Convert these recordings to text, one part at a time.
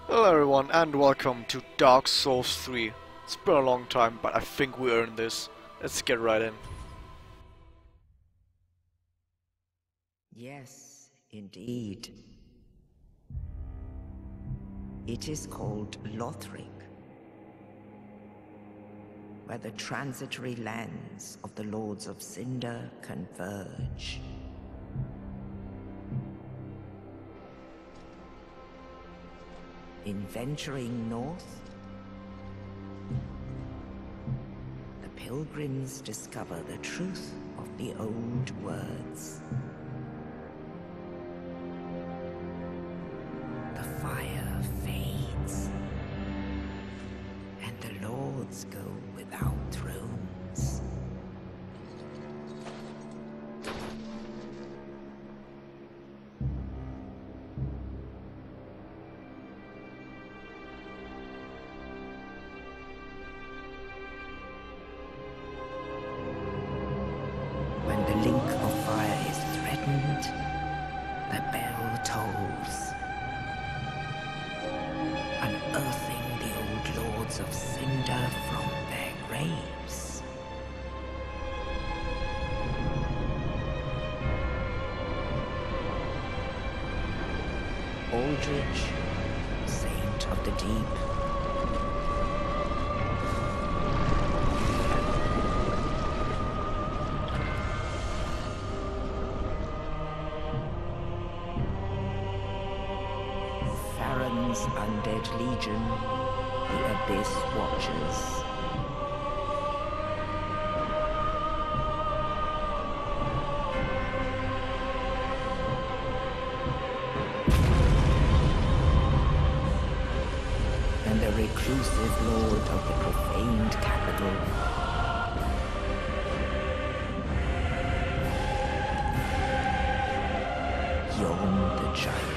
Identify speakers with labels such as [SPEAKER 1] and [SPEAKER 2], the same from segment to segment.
[SPEAKER 1] Hello everyone and welcome to Dark Souls 3. It's been a long time, but I think we earned this. Let's get right in.
[SPEAKER 2] Yes, indeed. It is called Lothric, where the transitory lands of the Lords of Cinder converge. In venturing north, the pilgrims discover the truth of the old words. The fire fades, and the lords go without thrones. When the link of fire is threatened, the bell tolls, unearthing the old lords of Cinder from their graves. Aldrich, saint of the deep, Farron's undead legion, the Abyss Watchers. And the reclusive lord of the profaned capital. Yon the Giant.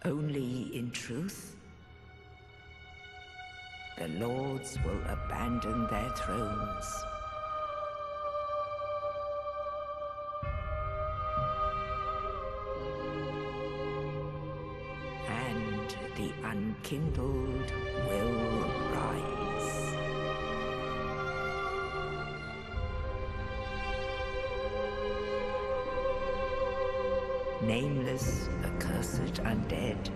[SPEAKER 2] Only in truth, the lords will abandon their thrones. And the unkindled will rise. Nameless, accursed undead,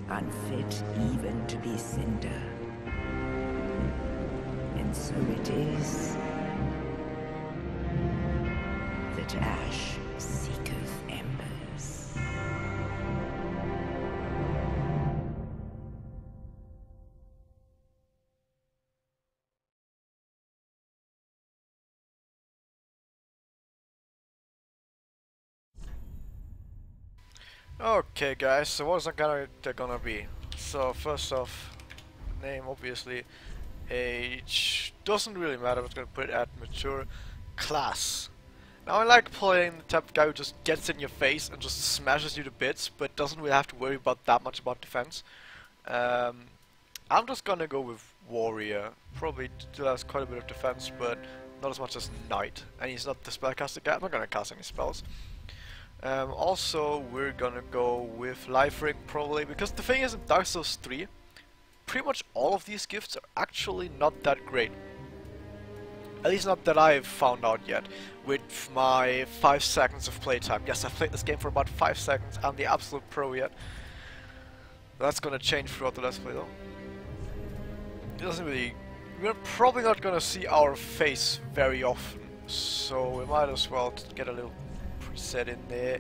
[SPEAKER 2] unfit even to be cinder. And so it is that ash seeketh embers.
[SPEAKER 1] Okay guys, so what's the character gonna be? So first off, name obviously, age, doesn't really matter, I'm just gonna put it at mature, class. Now I like playing the type of guy who just gets in your face and just smashes you to bits, but doesn't really have to worry about that much about defense. I'm just gonna go with warrior. Probably still has quite a bit of defense, but not as much as knight. And he's not the spellcaster guy. I'm not gonna cast any spells. Also, we're gonna go with life ring probably, because the thing is in Dark Souls 3, pretty much all of these gifts are actually not that great. At least not that I've found out yet, with my 5 seconds of playtime. Yes, I've played this game for about 5 seconds, I'm the absolute pro yet. That's gonna change throughout the Let's Play though. It doesn't really... We're probably not gonna see our face very often, so we might as well get a little preset in there.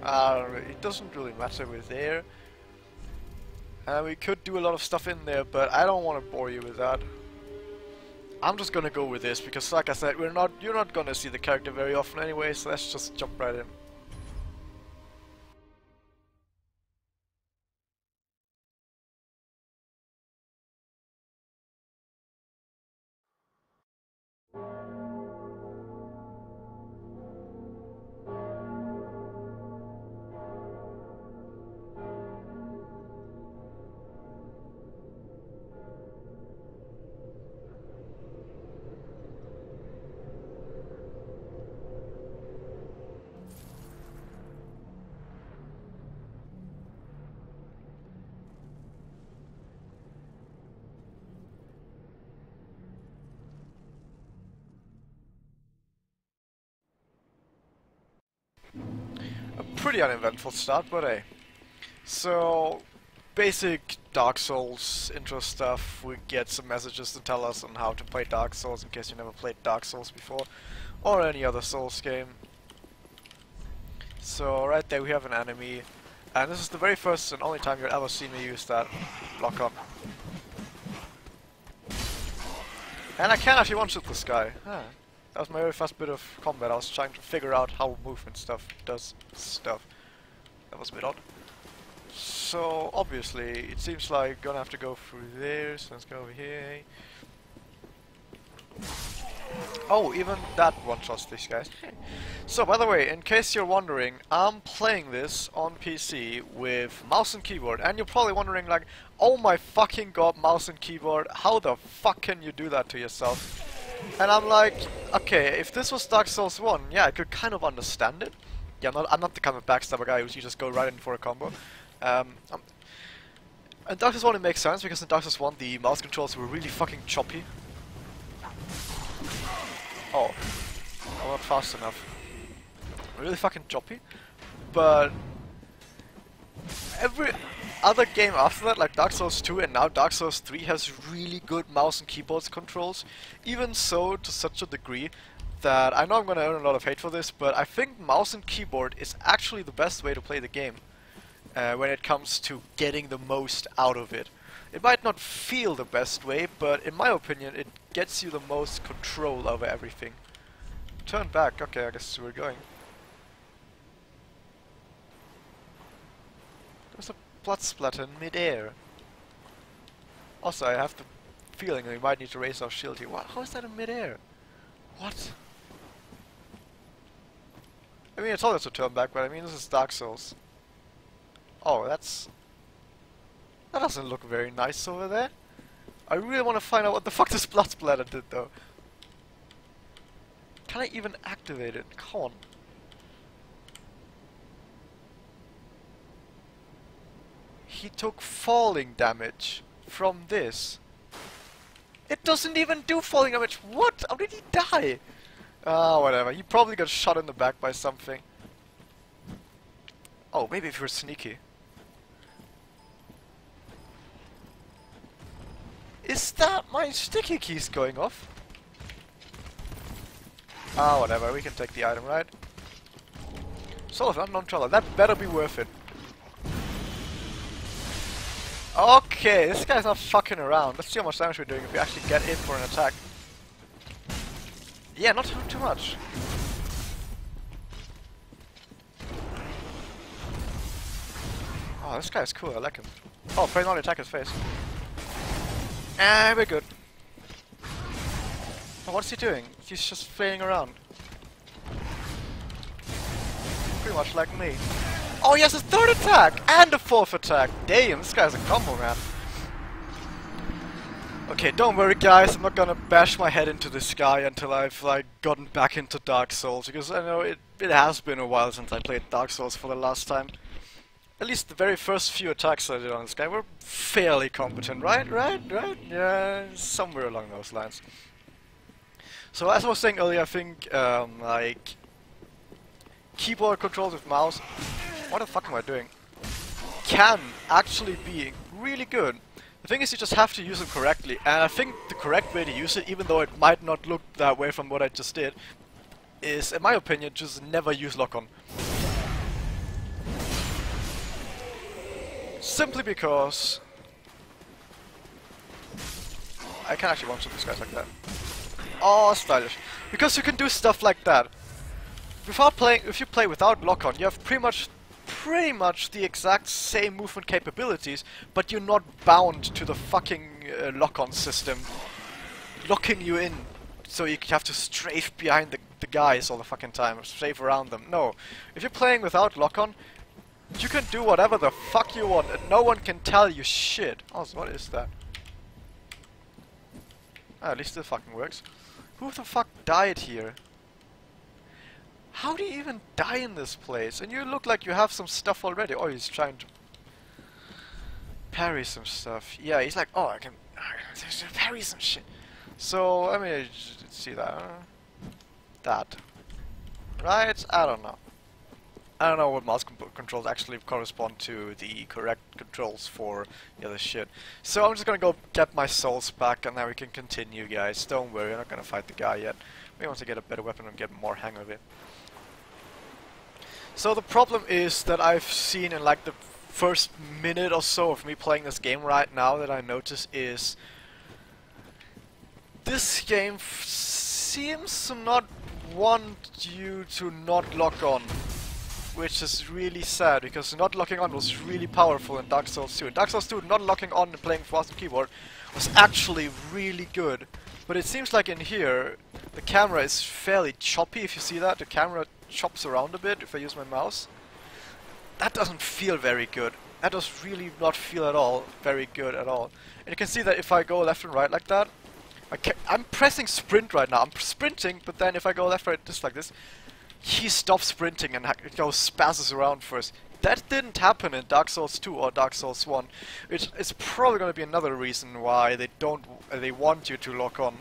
[SPEAKER 1] It doesn't really matter with there. We could do a lot of stuff in there, but I don't want to bore you with that. I'm just gonna go with this because, like I said, you're not gonna see the character very often anyway. So let's just jump right in. pretty uneventful start, but hey. So, basic Dark Souls intro stuff. We get some messages to tell us on how to play Dark Souls in case you never played Dark Souls before, or any other Souls game. So right there we have an enemy, and this is the very first and only time you'll ever see me use that lock on. And I can actually one-shot this guy. Huh. That was my very first bit of combat. I was trying to figure out how movement stuff does stuff. That was a bit odd. So obviously it seems like gonna have to go through there, so let's go over here. Oh, even that one-shots these guys. So by the way, in case you're wondering, I'm playing this on PC with mouse and keyboard, and you're probably wondering like, oh my fucking god, mouse and keyboard, how the fuck can you do that to yourself? And I'm like, okay, if this was Dark Souls 1, yeah, I could kind of understand it. Yeah, I'm not the kind of backstabber guy who you just go right in for a combo. And Dark Souls 1 it makes sense, because in Dark Souls 1 the mouse controls were really fucking choppy. Oh, I'm not fast enough. Really fucking choppy. But every other game after that, like Dark Souls 2 and now Dark Souls 3, has really good mouse and keyboard controls. Even so, to such a degree that I know I'm gonna earn a lot of hate for this, but I think mouse and keyboard is actually the best way to play the game when it comes to getting the most out of it. It might not feel the best way, but in my opinion it gets you the most control over everything. Turn back, okay, I guess we're going. There's a blood splatter in mid-air. Also, I have the feeling we might need to raise our shield here. What? How is that in mid-air? What? I mean, I told us to turn back, but I mean, this is Dark Souls. Oh, that doesn't look very nice over there. I really want to find out what the fuck this blood splatter did, though. Can I even activate it? Come on. He took falling damage from this. It doesn't even do falling damage. What? How did he die? Ah, whatever. He probably got shot in the back by something. Oh, maybe if you're sneaky. Is that my sticky keys going off? Ah, whatever. We can take the item, right? Soul of Unknown Traveler. That better be worth it. Okay, this guy's not fucking around. Let's see how much damage we're doing if we actually get in for an attack. Yeah, not too much. Oh, this guy's cool. I like him. Oh, probably not attack his face. Ah, we're good. Oh, what's he doing? He's just flailing around. Pretty much like me. Oh, he has a third attack! And a fourth attack! Damn, this guy's a combo, man. Okay, don't worry guys, I'm not gonna bash my head into this guy until I've, like, gotten back into Dark Souls, because I know it has been a while since I played Dark Souls for the last time. At least the very first few attacks I did on this guy were fairly competent, right? Yeah, somewhere along those lines. So as I was saying earlier, I think, like, keyboard controls with mouse, what the fuck am I doing, can actually be really good. The thing is, you just have to use them correctly, and I think the correct way to use it, even though it might not look that way from what I just did, is, in my opinion, just never use lock-on. Simply because I can actually one-shot these guys like that. Oh, stylish. Because you can do stuff like that. If you play without lock-on, you have pretty much the exact same movement capabilities, but you're not bound to the fucking lock-on system locking you in, so you have to strafe behind the guys all the fucking time, or strafe around them. No. If you're playing without lock-on, you can do whatever the fuck you want, and no one can tell you shit. Oh, so what is that? Ah, at least it fucking works. Who the fuck died here? How do you even die in this place? And you look like you have some stuff already. Oh, he's trying to parry some stuff. Yeah, he's like, oh, I can parry some shit. So, let me see that. That. Right? I don't know. I don't know what mouse controls actually correspond to the correct controls for the other shit. So I'm just gonna go get my souls back and then we can continue, guys. Don't worry, I'm not gonna fight the guy yet. We want to get a better weapon and get more hang of it. So the problem is that I've seen in like the first minute or so of me playing this game right now that I notice is this game seems to not want you to not lock on, which is really sad because not locking on was really powerful in Dark Souls 2. In Dark Souls 2, not locking on and playing mouse and keyboard was actually really good, but it seems like in here the camera is fairly choppy. If you see that, the camera chops around a bit if I use my mouse. That doesn't feel very good. That does really not feel at all very good at all. And you can see that if I go left and right like that, I'm pressing sprint right now. I'm sprinting, but then if I go left, right, just like this, he stops sprinting and it goes spazzes around first. That didn't happen in Dark Souls 2 or Dark Souls 1. It's probably going to be another reason why they want you to lock on.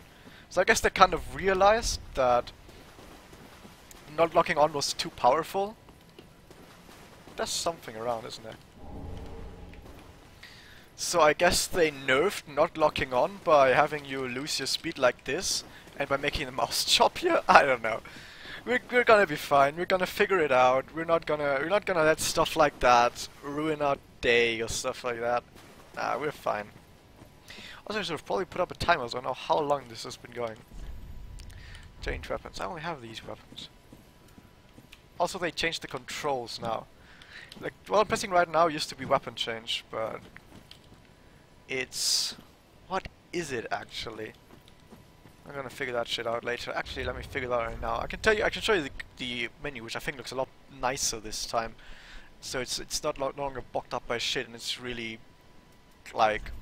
[SPEAKER 1] So I guess they kind of realized that not locking on was too powerful. There's something around, isn't there? So I guess they nerfed not locking on by having you lose your speed like this and by making the mouse choppier. I don't know. We're gonna be fine. We're gonna figure it out. We're not gonna let stuff like that ruin our day or stuff like that. Nah, we're fine. Also, I should have probably put up a timer so I know how long this has been going. Change weapons. I only have these weapons. Also, they changed the controls now. Like, what I'm pressing right now used to be weapon change, but it's... what is it actually? I'm gonna figure that shit out later. Actually, let me figure that out right now. I can show you the menu, which I think looks a lot nicer this time. So it's not no longer bogged up by shit, and it's really like,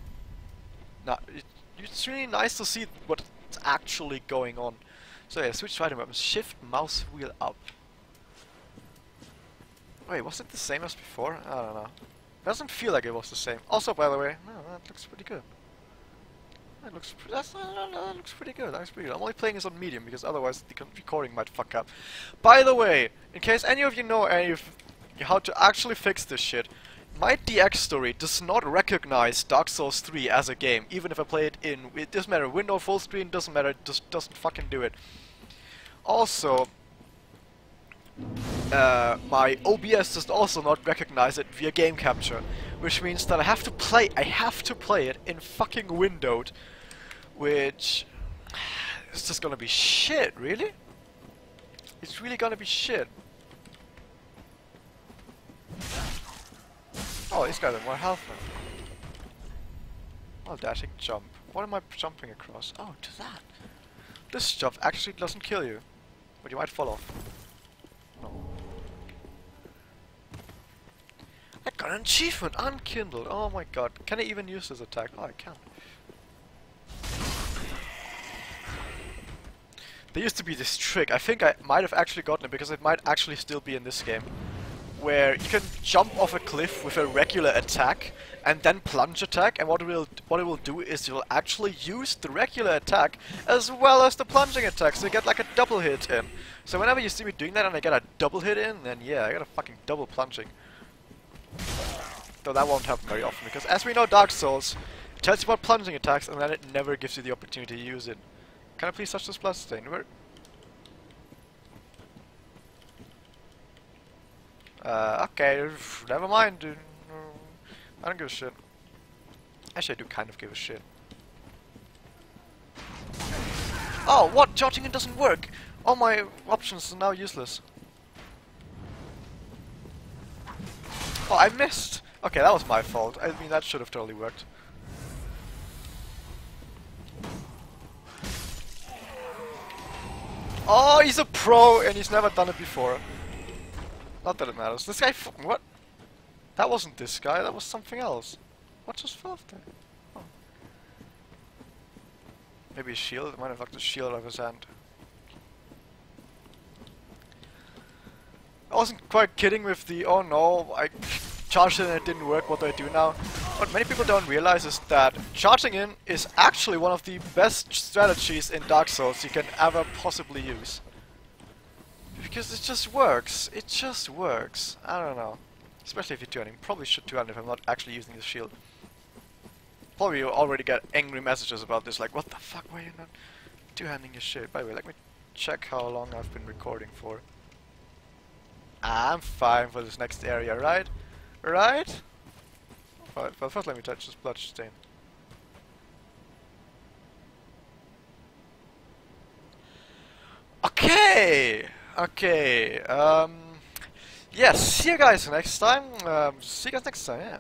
[SPEAKER 1] it's really nice to see what's actually going on. So yeah, switch to item weapons. Shift mouse wheel up. Wait, was it the same as before? I don't know. It doesn't feel like it was the same. Also, by the way, no, that looks pretty good. That looks pretty good. That looks pretty good. I'm only playing this on medium because otherwise the recording might fuck up. By the way, in case any of you know how to actually fix this shit, my DX story does not recognize Dark Souls 3 as a game, even if I play it in. It doesn't matter. Window full screen doesn't matter. It just doesn't fucking do it. Also, my OBS does also not recognize it via game capture, which means that I have to play it in fucking windowed, which is just gonna be shit, really? It's really gonna be shit. Oh, this guy has more health now. Oh, dashing jump. What am I jumping across? Oh, to that. This jump actually doesn't kill you, but you might fall off. No. I got an achievement! Unkindled! Oh my god. Can I even use this attack? Oh, I can. There used to be this trick. I think I might have actually gotten it because it might actually still be in this game, where you can jump off a cliff with a regular attack and then plunge attack, and what it will do is it will actually use the regular attack as well as the plunging attack, so you get like a double hit in. So whenever you see me doing that and I get a double hit in, then yeah, I got a fucking double plunging. Though that won't happen very often, because as we know, Dark Souls, it tells you about plunging attacks and then it never gives you the opportunity to use it. Can I please touch this plus stain? Where? Okay, never mind, dude. I don't give a shit. Actually, I do kind of give a shit. Oh, what? Charging it doesn't work! All my options are now useless. Oh, I missed! Okay, that was my fault. I mean, that should have totally worked. Oh, he's a pro and he's never done it before. Not that it matters. This guy what? That wasn't this guy, that was something else. What just fell off there? Oh. Maybe a shield? It might have knocked the shield out of his hand. I wasn't quite kidding with the, oh no, I charged it and it didn't work, what do I do now? What many people don't realize is that charging in is actually one of the best strategies in Dark Souls you can ever possibly use. Because it just works. It just works. I don't know. Especially if you're two-handing. Probably should two-hand if I'm not actually using the shield. Probably you already get angry messages about this, like, what the fuck, why are you not two-handing your shit? By the way, let me check how long I've been recording for. I'm fine for this next area, right? Right? Alright, well first let me touch this blood stain. Okay! Okay, yeah, see you guys next time. See you guys next time, yeah.